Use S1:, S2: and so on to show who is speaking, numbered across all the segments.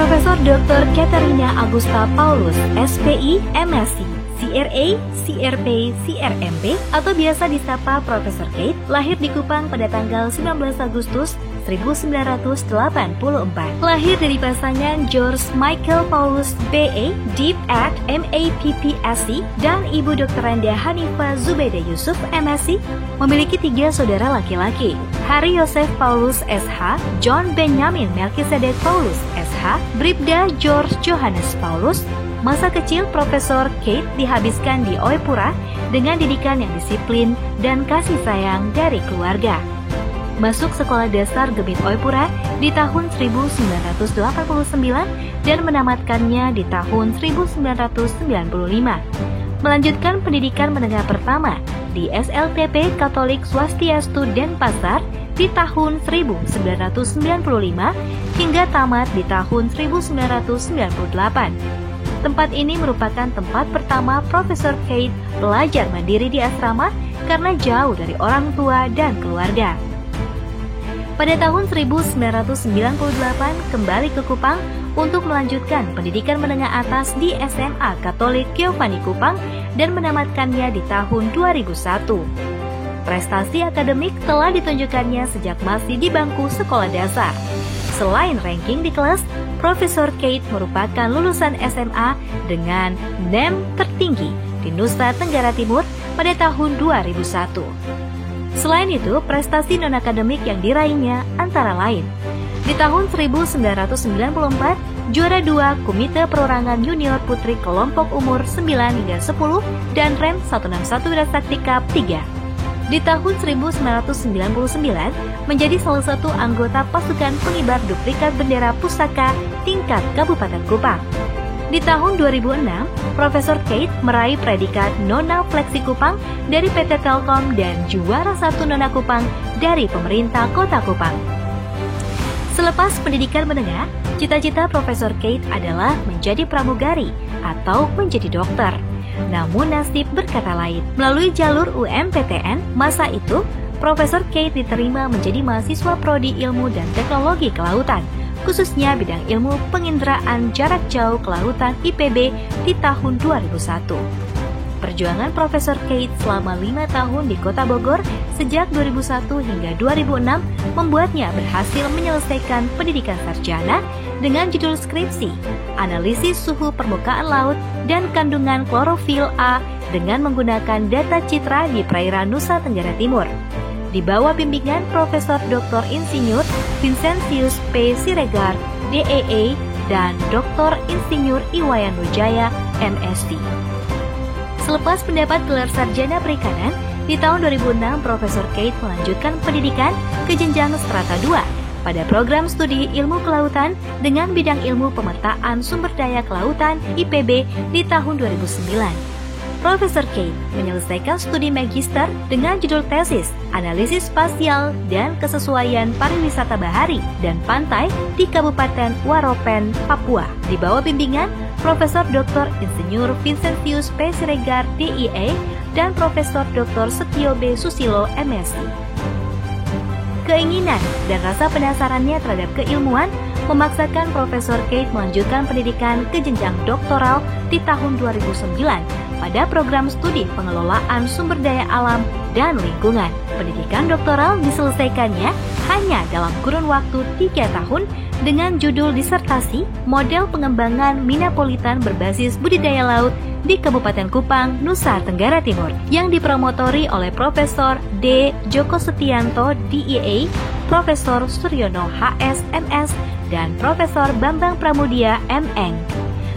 S1: Profesor Dr. Katerina Augusta Paulus, SPI, MSc, CRA, CRP, CRMP, atau biasa disapa Profesor Kate, lahir di Kupang pada tanggal 19 Agustus 1984. Lahir dari pasangan George Michael Paulus BA, Deep Act, MAPPSC, dan Ibu Dr. Randa Hanifah Zubeda Yusuf, MSc, memiliki 3 saudara laki-laki, Hari Yosef Paulus SH, John Benjamin Melkisedek Paulus SH, Bribda George Johannes Paulus. Masa kecil Profesor Kate dihabiskan di Oepura dengan didikan yang disiplin dan kasih sayang dari keluarga. Masuk sekolah dasar Gebit Oepura di tahun 1989 dan menamatkannya di tahun 1995. Melanjutkan pendidikan menengah pertama di SLTP Katolik Swastiastu Denpasar di tahun 1995 hingga tamat di tahun 1998. Tempat ini merupakan tempat pertama Profesor Kate belajar mandiri di asrama karena jauh dari orang tua dan keluarga. Pada tahun 1998 kembali ke Kupang untuk melanjutkan pendidikan menengah atas di SMA Katolik Giovanni Kupang dan menamatkannya di tahun 2001. Prestasi akademik telah ditunjukkannya sejak masih di bangku sekolah dasar. Selain ranking di kelas, Profesor Kate merupakan lulusan SMA dengan NEM tertinggi di Nusa Tenggara Timur pada tahun 2001. Selain itu, prestasi non-akademik yang diraihnya antara lain: di tahun 1994, juara 2 Komite Perorangan Junior Putri kelompok umur 9 hingga 10 dan REM 161 Wirasakti Cup 3. Di tahun 1999, menjadi salah satu anggota pasukan pengibar duplikat bendera pusaka tingkat Kabupaten Kupang. Di tahun 2006, Profesor Kate meraih predikat Nona Fleksi Kupang dari PT Telkom dan juara 1 Nona Kupang dari pemerintah Kota Kupang. Selepas pendidikan menengah, cita-cita Profesor Kate adalah menjadi pramugari atau menjadi dokter. Namun nasib berkata lain. Melalui jalur UMPTN, masa itu, Profesor Kate diterima menjadi mahasiswa Prodi Ilmu dan Teknologi Kelautan, khususnya bidang ilmu penginderaan jarak jauh kelautan IPB di tahun 2001. Perjuangan Profesor Kate selama 5 tahun di Kota Bogor sejak 2001 hingga 2006 membuatnya berhasil menyelesaikan pendidikan sarjana dengan judul skripsi Analisis Suhu Permukaan Laut dan Kandungan Klorofil A dengan menggunakan data citra di perairan Nusa Tenggara Timur. Di bawah bimbingan Profesor Dr. Insinyur Vincentius P. Siregar, DEA, dan Dr. Insinyur Iwayan Nujaya, MSc. Selepas mendapat gelar sarjana perikanan, di tahun 2006 Profesor Kate melanjutkan pendidikan ke jenjang strata 2 pada program studi ilmu kelautan dengan bidang ilmu pemetaan sumber daya kelautan IPB di tahun 2009. Profesor Kate menyelesaikan studi magister dengan judul tesis Analisis Spasial dan Kesesuaian Pariwisata Bahari dan Pantai di Kabupaten Waropen, Papua, di bawah bimbingan Profesor Dr. Insinyur Vincentius P. Siregar, DEA, dan Profesor Dr. Setio B. Susilo, MSc. Keinginan dan rasa penasarannya terhadap keilmuan memaksakan Profesor Kate melanjutkan pendidikan ke jenjang doktoral di tahun 2009 pada program studi pengelolaan sumber daya alam dan lingkungan. Pendidikan doktoral diselesaikannya hanya dalam kurun waktu 3 tahun dengan judul disertasi Model Pengembangan Minapolitan Berbasis Budidaya Laut di Kabupaten Kupang, Nusa Tenggara Timur, yang dipromotori oleh Profesor D. Joko Setianto, DEA, Profesor Suryono HS, MS, dan Profesor Bambang Pramudia, MEng.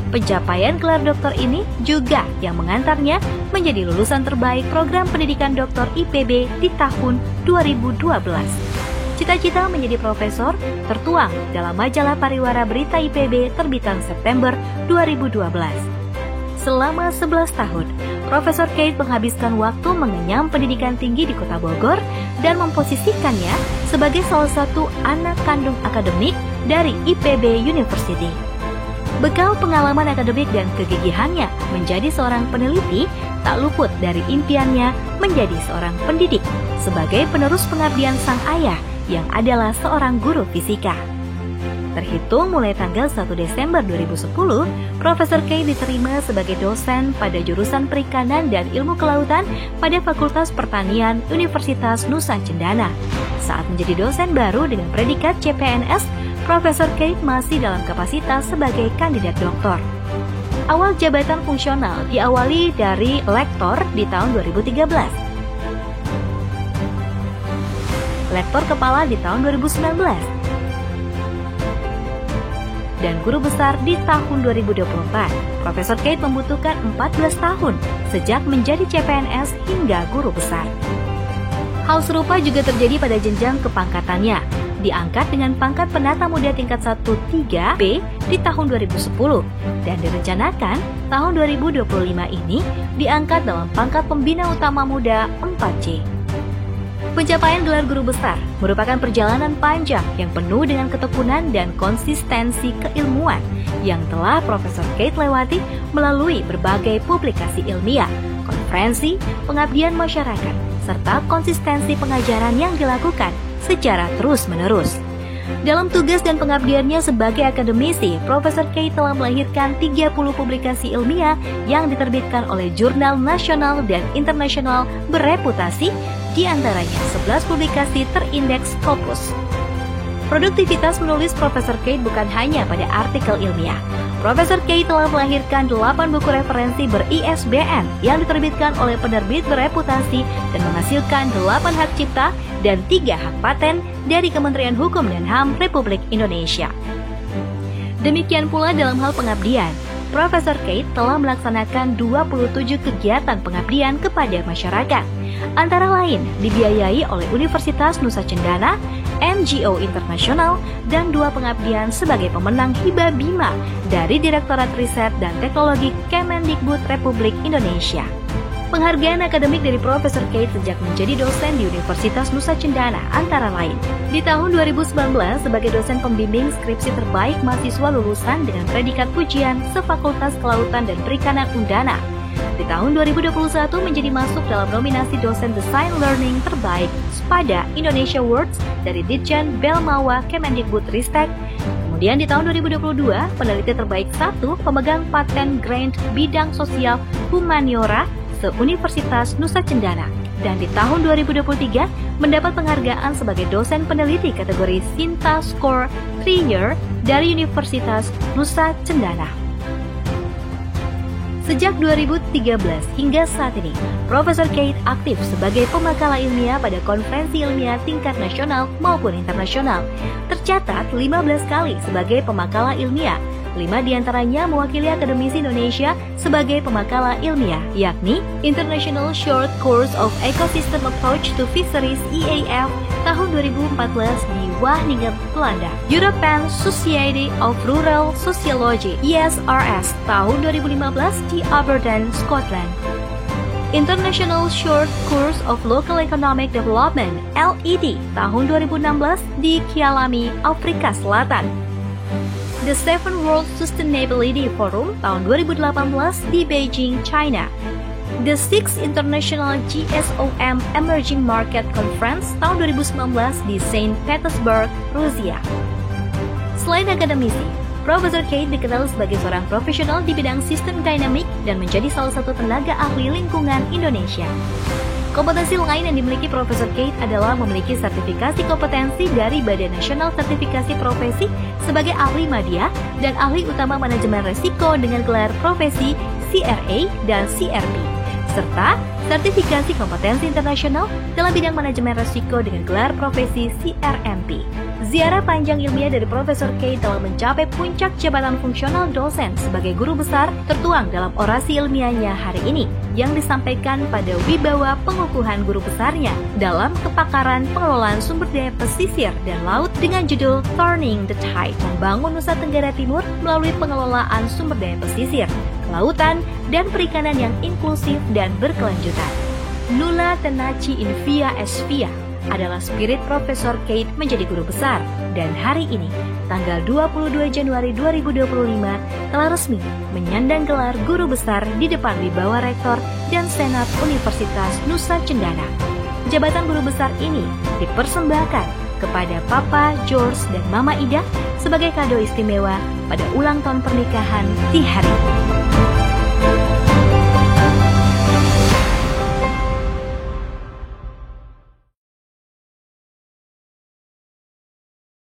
S1: Pencapaian gelar doktor ini juga yang mengantarnya menjadi lulusan terbaik program pendidikan doktor IPB di tahun 2012. Cita-cita menjadi profesor tertuang dalam majalah Pariwara Berita IPB terbitan September 2012. Selama 11 tahun, Profesor Kate menghabiskan waktu mengenyam pendidikan tinggi di Kota Bogor dan memposisikannya sebagai salah satu anak kandung akademik dari IPB University. Bekal pengalaman akademik dan kegigihannya menjadi seorang peneliti tak luput dari impiannya menjadi seorang pendidik sebagai penerus pengabdian sang ayah yang adalah seorang guru fisika. Terhitung mulai tanggal 1 Desember 2010, Profesor Kate diterima sebagai dosen pada jurusan Perikanan dan Ilmu Kelautan pada Fakultas Pertanian Universitas Nusa Cendana. Saat menjadi dosen baru dengan predikat CPNS, Profesor Kate masih dalam kapasitas sebagai kandidat doktor. Awal jabatan fungsional diawali dari lektor di tahun 2013. Lektor kepala di tahun 2019. Dan guru besar di tahun 2024. Profesor Kate membutuhkan 14 tahun sejak menjadi CPNS hingga guru besar. Hal serupa juga terjadi pada jenjang kepangkatannya. Diangkat dengan pangkat penata muda tingkat 1-3B di tahun 2010 dan direncanakan tahun 2025 ini diangkat dalam pangkat pembina utama muda 4C. Pencapaian gelar guru besar merupakan perjalanan panjang yang penuh dengan ketekunan dan konsistensi keilmuan yang telah Profesor Kate lewati melalui berbagai publikasi ilmiah, konferensi, pengabdian masyarakat, serta konsistensi pengajaran yang dilakukan secara terus-menerus. Dalam tugas dan pengabdiannya sebagai akademisi, Profesor Kate telah melahirkan 30 publikasi ilmiah yang diterbitkan oleh jurnal nasional dan internasional bereputasi, di antaranya 11 publikasi terindeks Scopus. Produktivitas menulis Profesor Kate bukan hanya pada artikel ilmiah. Profesor Kate telah melahirkan 8 buku referensi ber-ISBN yang diterbitkan oleh penerbit bereputasi dan menghasilkan 8 hak cipta dan 3 hak paten dari Kementerian Hukum dan HAM Republik Indonesia. Demikian pula dalam hal pengabdian, Profesor Kate telah melaksanakan 27 kegiatan pengabdian kepada masyarakat, antara lain dibiayai oleh Universitas Nusa Cendana, NGO Internasional, dan 2 pengabdian sebagai pemenang Hibah Bima dari Direktorat Riset dan Teknologi Kemendikbud Republik Indonesia. Penghargaan akademik dari Profesor Kate sejak menjadi dosen di Universitas Nusa Cendana antara lain di tahun 2019 sebagai dosen pembimbing skripsi terbaik mahasiswa lulusan dengan predikat pujian sefakultas Kelautan dan Perikanan Undana. Di tahun 2021 menjadi masuk dalam nominasi dosen Design Learning terbaik pada Indonesia Awards dari Ditjen Belmawa Kemendikbud Ristek. Kemudian di tahun 2022, peneliti terbaik 1 pemegang paten grant bidang sosial humaniora se-Universitas Nusa Cendana. Dan di tahun 2023 mendapat penghargaan sebagai dosen peneliti kategori Sinta Score 3 Year dari Universitas Nusa Cendana. Sejak 2013 hingga saat ini, Profesor Kate aktif sebagai pemakalah ilmiah pada konferensi ilmiah tingkat nasional maupun internasional. Tercatat 15 kali sebagai pemakalah ilmiah, 5 diantaranya mewakili akademisi Indonesia sebagai pemakalah ilmiah, yakni International Short Course of Ecosystem Approach to Fisheries EAF tahun 2014 di Wageningen, Belanda, European Society of Rural Sociology ESRS tahun 2015 di Aberdeen, Scotland, International Short Course of Local Economic Development LED tahun 2016 di Kialami, Afrika Selatan, The Seven World Sustainability Forum tahun 2018 di Beijing, China, The Sixth International GSOM Emerging Market Conference tahun 2019 di Saint Petersburg, Rusia. Selain akademisi, Profesor Kate dikenal sebagai seorang profesional di bidang sistem dinamik dan menjadi salah satu tenaga ahli lingkungan Indonesia. Kompetensi lain yang dimiliki Profesor Kate adalah memiliki sertifikasi kompetensi dari Badan Nasional Sertifikasi Profesi sebagai ahli media dan ahli utama manajemen resiko dengan gelar profesi CRA dan CRP, serta sertifikasi kompetensi internasional dalam bidang manajemen resiko dengan gelar profesi CRMP. Ziarah panjang ilmiah dari Profesor Kate telah mencapai puncak jabatan fungsional dosen sebagai guru besar tertuang dalam orasi ilmiahnya hari ini yang disampaikan pada wibawa pengukuhan guru besarnya dalam kepakaran pengelolaan sumber daya pesisir dan laut dengan judul Turning the Tide, membangun Nusa Tenggara Timur melalui pengelolaan sumber daya pesisir, kelautan, dan perikanan yang inklusif dan berkelanjutan. Nulla tenaci in via es via adalah spirit Profesor Kate menjadi guru besar, dan hari ini, tanggal 22 Januari 2025, telah resmi menyandang gelar guru besar di depan wibawa rektor dan senat Universitas Nusa Cendana. Jabatan guru besar ini dipersembahkan kepada Papa George dan Mama Ida sebagai kado istimewa pada ulang tahun pernikahan di hari ini.